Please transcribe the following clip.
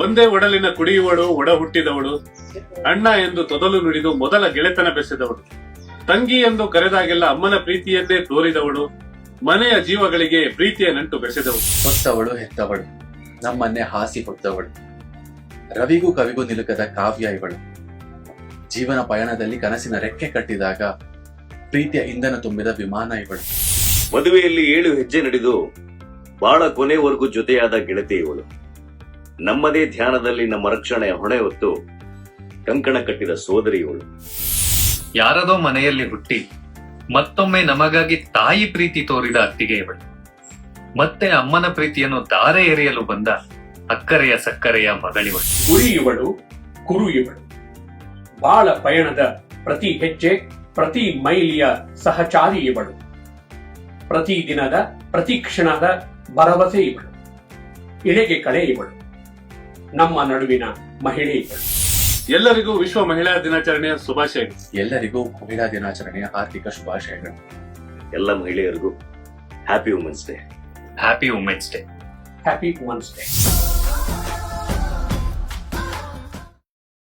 ಒಂದೇ ಒಡಲಿನ ಕುಡಿಯುವಳು, ಒಡ ಹುಟ್ಟಿದವಳು, ಅಣ್ಣ ಎಂದು ತೊದಲು ನುಡಿದು ಮೊದಲ ಗೆಳೆತನ ಬೆಸೆದವಳು, ತಂಗಿ ಎಂದು ಕರೆದಾಗೆಲ್ಲ ಅಮ್ಮನ ಪ್ರೀತಿಯನ್ನೇ ತೋರಿದವಳು, ಮನೆಯ ಜೀವಗಳಿಗೆ ಪ್ರೀತಿಯ ನಂಟು ಬೆಸೆದವಳು. ಹೊತ್ತವಳು ಹೆತ್ತವಳು, ನಮ್ಮನ್ನೇ ಹಾಸಿ ಹೊತ್ತವಳು, ರವಿಗೂ ಕವಿಗೂ ನಿಲುಕದ ಕಾವ್ಯ ಇವಳು. ಜೀವನ ಪಯಣದಲ್ಲಿ ಕನಸಿನ ರೆಕ್ಕೆ ಕಟ್ಟಿದಾಗ ಪ್ರೀತಿಯ ಇಂಧನ ತುಂಬಿದ ವಿಮಾನ ಇವಳು. ಮದುವೆಯಲ್ಲಿ 7 ಹೆಜ್ಜೆ ನಡೆದು ಬಾಳ ಕೊನೆವರೆಗೂ ಜೊತೆಯಾದ ಗೆಳತಿ ಇವಳು. ನಮ್ಮದೇ ಧ್ಯಾನದಲ್ಲಿ ನಮ್ಮ ರಕ್ಷಣೆಯ ಹೊಣೆ ಹೊತ್ತು ಕಂಕಣ ಕಟ್ಟಿದ ಸೋದರಿ ಇವಳು. ಯಾರದೋ ಮನೆಯಲ್ಲಿ ಹುಟ್ಟಿ ಮತ್ತೊಮ್ಮೆ ನಮಗಾಗಿ ತಾಯಿ ಪ್ರೀತಿ ತೋರಿದ ಅತ್ತಿಗೆ ಇವಳು. ಮತ್ತೆ ಅಮ್ಮನ ಪ್ರೀತಿಯನ್ನು ದಾರೆ ಎರೆಯಲು ಬಂದ ಅಕ್ಕರೆಯ ಸಕ್ಕರೆಯ ಮಗಳಿವಳು. ಗುರಿ ಇವಳು, ಕುರು ಇವಳು, ಬಾಳ ಪಯಣದ ಪ್ರತಿ ಹೆಜ್ಜೆ, ಪ್ರತಿ ಮೈಲಿಯ ಸಹಚಾರಿ ಇವಳು, ಪ್ರತಿ ದಿನದ ಪ್ರತಿ ಕ್ಷಣದ ಭರವಸೆ ಇವಳು, ಇಳೆಗೆ ಕಳೆ ಇವಳು, ನಮ್ಮ ನಡುವಿನ ಮಹಿಳೆ ಇವಳು. ಎಲ್ಲರಿಗೂ ವಿಶ್ವ ಮಹಿಳಾ ದಿನಾಚರಣೆಯ ಶುಭಾಶಯಗಳು. ಎಲ್ಲರಿಗೂ ಮಹಿಳಾ ದಿನಾಚರಣೆಯ ಹಾರ್ದಿಕ ಶುಭಾಶಯಗಳು. ಎಲ್ಲ ಮಹಿಳೆಯರಿಗೂ happy women's day. Happy women's day. Happy women's day.